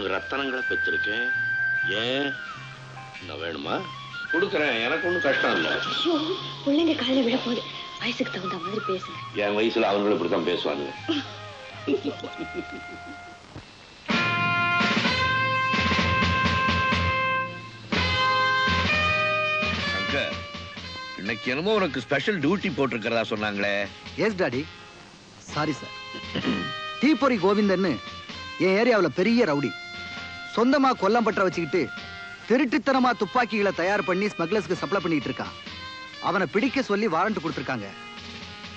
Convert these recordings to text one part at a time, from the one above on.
உனக்கு ரத்தனங்களை பெற்றிருக்கேன். ஏன் நான் வேணுமா? கொடுக்குறேன். எனக்கு ஒன்றும் கஷ்டம் இல்லை. பிள்ளைங்க காலையில் விட போகுது. வயசுக்கு தகுந்த மாதிரி பேசுங்க. என் வயசுல அவங்களும் இப்படித்தான் பேசுவாங்க. இன்னைக்கு என்னமோ உனக்கு ஸ்பெஷல் டியூட்டி போட்டிருக்கிறதா சொன்னாங்களே? Yes daddy. Sorry sir. தீப்பொறி கோவிந்தன்னு என் ஏரியாவில் பெரிய ரவுடி. சொந்தமா கொல்லம் பற்ற வச்சுக்கிட்டு திருட்டுத்தனமா துப்பாக்கிகளை தயார் பண்ணி ஸ்மக்லர்ஸ்க்கு சப்ளை பண்ணிட்டு இருக்கான். அவனை பிடிக்க சொல்லி வாரண்ட் கொடுத்துருக்காங்க.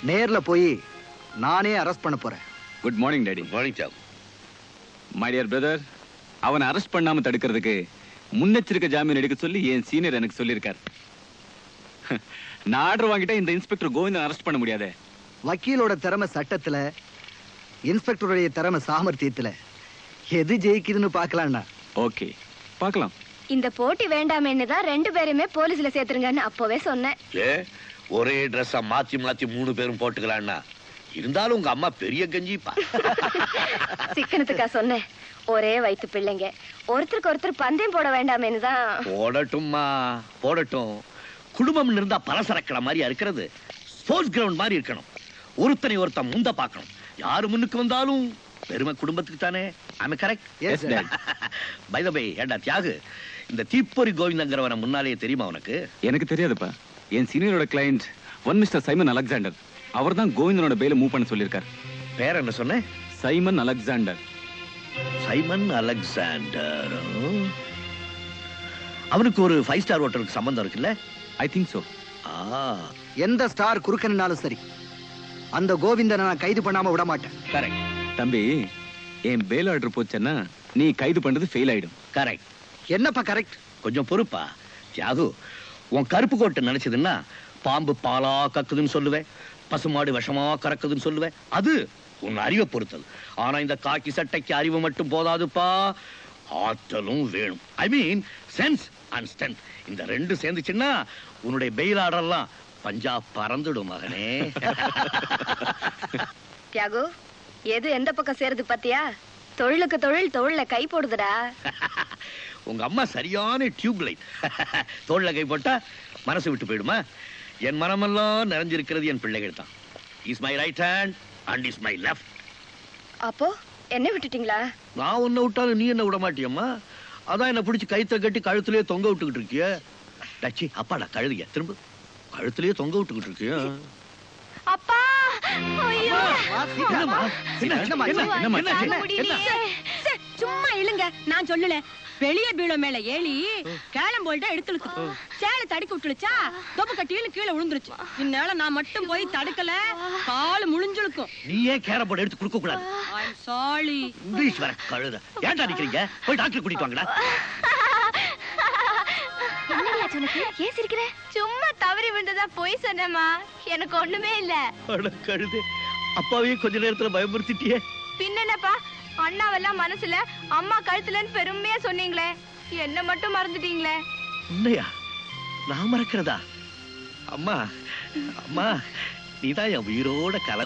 நேர்ல போய் நானே அரெஸ்ட் பண்ண போறேன். Good morning daddy. மார்னிங் சாப். மை டியர் பிரதர், அவனை அரெஸ்ட் பண்ணாம தடுக்கிறதுக்கு முன்னெச்சரிக்கை ஜாமீன் எடுக்க சொல்லி என் சீனியர் எனக்கு சொல்லியிருக்கார். நான் ஆர்டர் வாங்கிட்டா இந்த இன்ஸ்பெக்டர் கோவிந்தன் அரெஸ்ட் பண்ண முடியாதே. வக்கீலோட திறமை சட்டத்துல, இன்ஸ்பெக்டருடைய திறமை சாமர்த்தியத்துல. எது ஜெயிக்குதுன்னு பாக்கலாம்னா? ஓகே, பார்க்கலாம். இந்த போட்டி வேண்டாமேன்னு தான் 2 பேருமே போலீஸ்ல சேர்த்துருங்கன்னு அப்பவே சொன்னேன். ஒரே ட்ரெஸ்ஸா மாத்தி மாத்தி 3 பேரும் போட்டுக்கலாம்னா? இருந்தாலும் உங்க அம்மா பெரிய கஞ்சிப்பா. சிக்கனத்துக்கா சொன்னேன். ஒரே வயிற்று பிள்ளைங்க, ஒருத்தருக்கு ஒருத்தர் பந்தயம் போட வேண்டாமேன்னு தான். போடட்டும்மா, போடட்டும். குடும்பம் இருந்தா பலசரக்கடை மாதிரி இருக்கிறது ஸ்போர்ட்ஸ் கிரவுண்ட் மாதிரி இருக்கணும். ஒருத்தனை ஒருத்தன் முந்த பார்க்கணும். யாரு முன்னுக்கு வந்தாலும் பெருமை குடும்பத்துக்கு தானே. I correct? Yes daddy. By the way, ஏண்டா தியாகு, இந்த தீப்பொறி கோவிந்தங்கிறவன முன்னாலே தெரியுமா உனக்கு? எனக்கு தெரியாதுப்பா. என் சீனியரோட client one mister Simon Alexander. அவர் தான் கோவிந்தனோட பெயில மூவ் பண்ண சொல்லியிருக்கார். பேர் என்ன சொன்ன? Simon Alexander. Simon Alexander. அவனுக்கு ஒரு 5 ஸ்டார் ஹோட்டலுக்கு சம்பந்தம் இருக்குல்ல? I think so. எந்த ஸ்டார் குறுக்கனாலும் சரி, அந்த கோவிந்தனை நான் கைது பண்ணாம விட மாட்டேன். கரெக்ட் தம்பி, என் பெயில் ஆர்டர் போச்சேன்னா நீ கைது பண்றது ஃபெயில் ஆயிடும். கரெக்ட். என்னப்பா கரெக்ட்? கொஞ்சம் பொறுப்பா தியாகு. உன் கருப்பு கோட்டை நினைச்சதுன்னா பாம்பு பாலா கக்குதுன்னு சொல்லுவேன், பசுமாடு விஷமா கறக்குதுன்னு சொல்லுவேன். அது உன் அறிவை பொறுத்தது. ஆனா இந்த காக்கி சட்டைக்கு அறிவு மட்டும் போதாதுப்பா, ஆற்றலும் வேணும். ஐ மீன் சென்ஸ் அண்ட் ஸ்ட்ரென்த். இந்த 2 சேர்ந்துச்சுன்னா உன்னுடைய பெயில் ஆர்டர்லாம் பஞ்சாப் பறந்துடும் மகனே. தியாகு, எது எந்த பக்கம் சேருது பத்தியா? தொழிலுக்கு தொழில் தோள்ல கை போடுதுடா. உங்க அம்மா சரியான டியூப் லைட். தோல்ல கை போட்டா மனசு விட்டு போயிடுமா? என் மனமெல்லாம் நிறைஞ்சிருக்கிறது என் பிள்ளைகள் தான். Is my right hand and is my left. அப்போ என்ன விட்டுட்டீங்களா? நான் உன்னை விட்டாலும் நீ என்ன விட மாட்டியம்மா? அதான் என்ன பிடிச்சி கைத்த கட்டி கழுத்துலயே தொங்க விட்டுக்கிட்டு இருக்கிய. டச்சி அப்பாடா கழுதிய, திரும்ப கழுத்துலயே தொங்க விட்டுக்கிட்டு இருக்கிய. அப்பா, ஐயோ, சும்மா இழுங்க. நான் சொல்லல, வெளிய பீள மேல ஏறி கேளம் போல்ட்டா எடுத்துருக்கு. சேலை தடுக்கி விட்டுடுச்சா, தொப்பு கட்டியில கீழே விழுந்துருச்சு. இந்நேரம் நான் மட்டும் போய் தடுக்கல, காலு முழிஞ்சுழுக்கும். நீ ஏன் கேரம் போர்டு எடுத்து கொடுக்க கூடாது? சாரி. இங்கிலீஷ் வர கழுத. ஏன்டா நிக்கிறீங்க? போய் டாக்டர் கூட்டிட்டு வாங்கடா. ஏன் சிரிக்கிற? சும்மா தவறி விழுந்ததா போய் சொன்னமா, எனக்கு ஒண்ணுமே இல்ல. அட கழுதே, அப்பாவையும் கொஞ்ச நேரத்துல பயமுறுத்திட்டியே. பின்னப்பா, அண்ணாவெல்லாம் மனசுல அம்மா கழுத்துலன்னு பெருமையா சொன்னீங்களே, என்ன மட்டும் மறந்துட்டீங்களே. உண்மையா? நான் மறக்கிறதா? அம்மா, அம்மா, நீதான் என் உயிரோட கல.